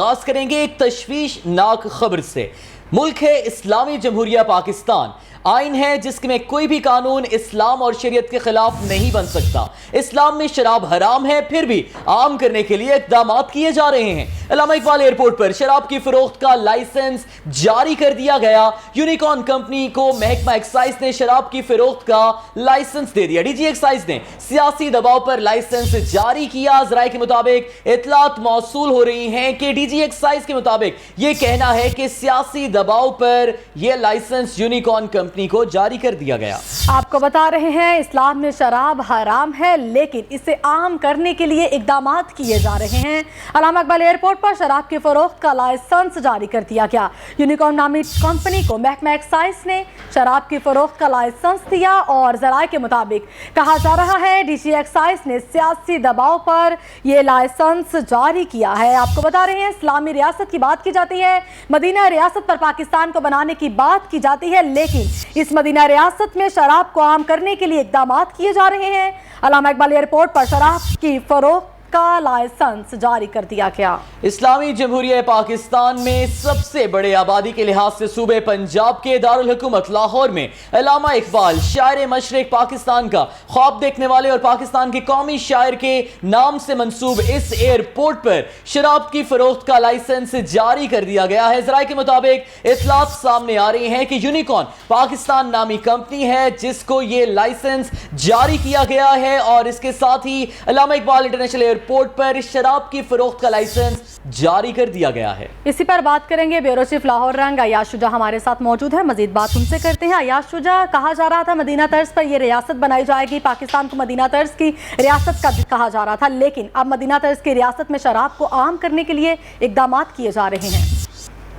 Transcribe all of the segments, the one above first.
آغاز کریں گے ایک تشویشناک خبر سے۔ ملک ہے اسلامی جمہوریہ پاکستان، آئین ہے جس میں کوئی بھی قانون اسلام اور شریعت کے خلاف نہیں بن سکتا۔ اسلام میں شراب حرام ہے، پھر بھی عام کرنے کے لیے اقدامات کیے جا رہے ہیں۔ علامہ اقبال ایئرپورٹ پر شراب کی فروخت کا لائسنس جاری کر دیا گیا۔ یونیکارن کمپنی کو محکمہ ایکسائز نے شراب کی فروخت کا لائسنس دے دیا۔ ڈی جی ایکسائز نے سیاسی دباؤ پر لائسنس جاری کیا۔ ذرائع کے مطابق اطلاعات موصول ہو رہی ہیں کہ ڈی جی ایکسائز کے مطابق یہ کہنا ہے کہ سیاسی دباؤ پر یہ لائسنس یونیکارن کمپنی کو جاری کر دیا گیا۔ آپ کو بتا رہے ہیں اسلام میں شراب حرام ہے، لیکن اسے عام کرنے کے لیے اقدامات کیے جا رہے ہیں۔ علامہ اقبال ایئرپورٹ پر شراب کی فروخت کا لائسنس جاری کر دیا گیا۔ یونیکارن نامی کمپنی کو محکمہ ایکسائز نے شراب کی فروخت کا لائسنس دیا اور ذرائع کے مطابق کہا جا رہا ہے ڈی جی ایکسائز نے سیاسی دباؤ پر یہ لائسنس جاری کیا ہے۔ آپ کو بتا رہے ہیں اسلامی ریاست کی بات کی جاتی ہے، مدینہ ریاست پر پاکستان کو بنانے کی بات کی جاتی ہے، لیکن اس مدینہ ریاست میں شراب کو عام کرنے کے لیے اقدامات کیے جا رہے ہیں۔ علامہ اقبال ایئرپورٹ پر شراب کی فروخت کا لائسنس جاری کر دیا گیا۔ اسلامی جمہوریہ پاکستان میں سب سے بڑے آبادی کے لحاظ سے صوبے پنجاب کے دارالحکومت لاہور میں علامہ اقبال شاعر مشرق پاکستان کا خواب دیکھنے والے اور پاکستان کے قومی شاعر کے نام سے منسوب اس ایئرپورٹ پر شراب کی فروخت کا لائسنس جاری کر دیا گیا ہے۔ ذرائع کے مطابق اطلاعات سامنے آ رہی ہیں کہ یونیکارن پاکستان نامی کمپنی ہے جس کو یہ لائسنس جاری کیا گیا ہے اور اس کے ساتھ ہی علامہ اقبال انٹرنیشنل ایئرپورٹ پر شراب کی فروخت کا لائسنس جاری کر دیا گیا ہے۔ اسی پر بات کریں گے بیورو چیف لاہور رنگ عیاش شجاع ہمارے ساتھ موجود ہے، مزید بات ان سے کرتے ہیں۔ عیاش شجاع، کہا جا رہا تھا مدینہ طرز پر یہ ریاست بنائی جائے گی، پاکستان کو مدینہ طرز کی ریاست کا کہا جا رہا تھا، لیکن اب مدینہ طرز کی ریاست میں شراب کو عام کرنے کے لیے اقدامات کیے جا رہے ہیں۔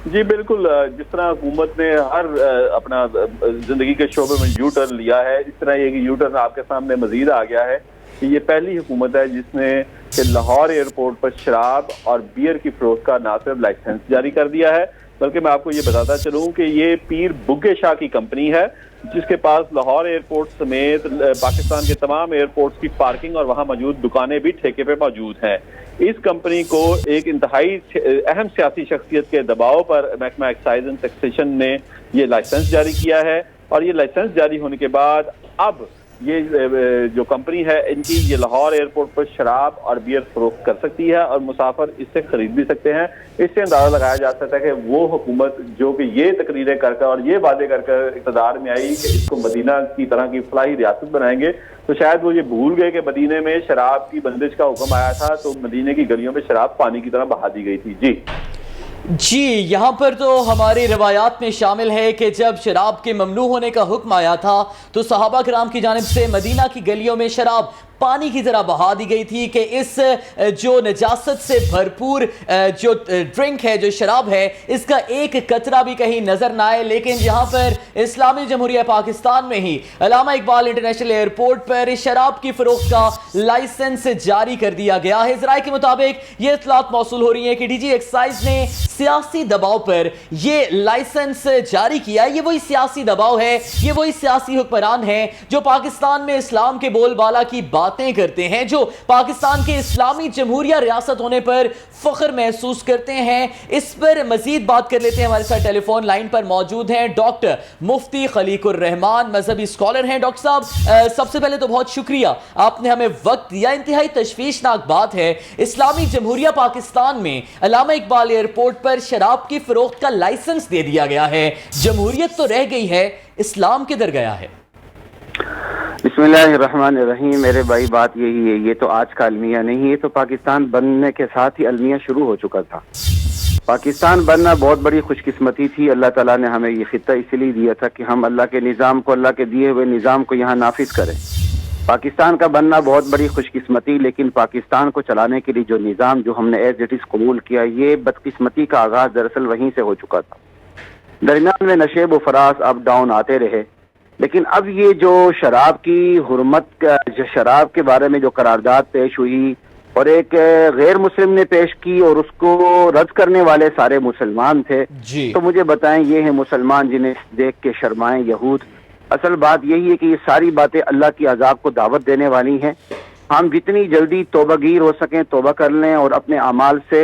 جی بالکل، جس طرح حکومت نے ہر اپنا زندگی کے شعبے میں یو ٹرن لیا ہے، اس طرح یہ یو ٹرن آپ کے سامنے مزید آ گیا ہے کہ یہ پہلی حکومت ہے جس نے کہ لاہور ایئرپورٹ پر شراب اور بیئر کی فروخت کا نہ صرف لائسنس جاری کر دیا ہے، بلکہ میں آپ کو یہ بتاتا چلوں کہ یہ پیر بگے شاہ کی کمپنی ہے جس کے پاس لاہور ایئرپورٹ سمیت پاکستان کے تمام ایئرپورٹس کی پارکنگ اور وہاں موجود دکانیں بھی ٹھیکے پہ موجود ہیں۔ اس کمپنی کو ایک انتہائی اہم سیاسی شخصیت کے دباؤ پر محکمہ ایکسائز اینڈ ٹیکسیشن نے یہ لائسنس جاری کیا ہے، اور یہ لائسنس جاری ہونے کے بعد اب یہ جو کمپنی ہے ان کی یہ لاہور ایئرپورٹ پر شراب اور بیئر فروخت کر سکتی ہے اور مسافر اس سے خرید بھی سکتے ہیں۔ اس سے اندازہ لگایا جا سکتا ہے کہ وہ حکومت جو کہ یہ تقریریں کر کر اور یہ وعدے کر کر اقتدار میں آئی کہ اس کو مدینہ کی طرح کی فلاحی ریاست بنائیں گے، تو شاید وہ یہ بھول گئے کہ مدینے میں شراب کی بندش کا حکم آیا تھا تو مدینے کی گلیوں میں شراب پانی کی طرح بہا دی گئی تھی۔ جی یہاں پر تو ہماری روایات میں شامل ہے کہ جب شراب کے ممنوع ہونے کا حکم آیا تھا تو صحابہ کرام کی جانب سے مدینہ کی گلیوں میں شراب پانی کی طرح بہا دی گئی تھی کہ اس جو نجاست سے بھرپور جو ڈرنک ہے، جو شراب ہے، اس کا ایک قطرہ بھی کہیں نظر نہ آئے۔ لیکن یہاں پر اسلامی جمہوریہ پاکستان میں ہی علامہ اقبال انٹرنیشنل ایئرپورٹ پر شراب کی فروخت کا لائسنس جاری کر دیا گیا ہے۔ ذرائع کے مطابق یہ اطلاعات موصول ہو رہی ہیں کہ ڈی جی ایکسائز نے سیاسی دباؤ پر یہ لائسنس جاری کیا ہے۔ یہ وہی سیاسی دباؤ ہے، یہ وہی سیاسی حکمران ہے جو پاکستان میں اسلام کے بول بالا کی باتیں کرتے ہیں، جو پاکستان کے اسلامی جمہوریہ ریاست ہونے پر فخر محسوس کرتے ہیں۔ اس پر مزید بات کر لیتے ہیں، ہمارے ساتھ ٹیلی فون لائن پر موجود ہیں ڈاکٹر مفتی خلیق الرحمان، مذہبی اسکالر ہیں۔ ڈاکٹر صاحب سب سے پہلے تو بہت شکریہ، آپ نے ہمیں وقت دیا۔ انتہائی تشویشناک بات ہے، اسلامی جمہوریہ پاکستان میں علامہ اقبال ایئرپورٹ پر شراب کی فروخت کا لائسنس دے دیا گیا ہے۔ جمہوریت تو رہ گئی ہے، اسلام کدھر گیا ہے؟ بسم اللہ الرحمن الرحیم۔ میرے بھائی بات یہی ہے، یہ تو آج کا المیہ نہیں، یہ تو پاکستان بننے کے ساتھ ہی المیہ شروع ہو چکا تھا۔ پاکستان بننا بہت بڑی خوش قسمتی تھی، اللہ تعالیٰ نے ہمیں یہ خطہ اس لیے دیا تھا کہ ہم اللہ کے نظام کو، اللہ کے دیے ہوئے نظام کو یہاں نافذ کریں۔ پاکستان کا بننا بہت بڑی خوش قسمتی، لیکن پاکستان کو چلانے کے لیے جو نظام جو ہم نے ایز اٹ از قبول کیا، یہ بدقسمتی کا آغاز دراصل وہیں سے ہو چکا تھا۔ درمیان میں نشیب و فراز اپ ڈاؤن آتے رہے، لیکن اب یہ جو شراب کی حرمت، شراب کے بارے میں جو قرارداد پیش ہوئی اور ایک غیر مسلم نے پیش کی اور اس کو رد کرنے والے سارے مسلمان تھے، تو مجھے بتائیں یہ ہیں مسلمان جنہیں دیکھ کے شرمائیں یہود۔ اصل بات یہی ہے کہ یہ ساری باتیں اللہ کی عذاب کو دعوت دینے والی ہیں۔ ہم جتنی جلدی توبہ گیر ہو سکیں توبہ کر لیں اور اپنے اعمال سے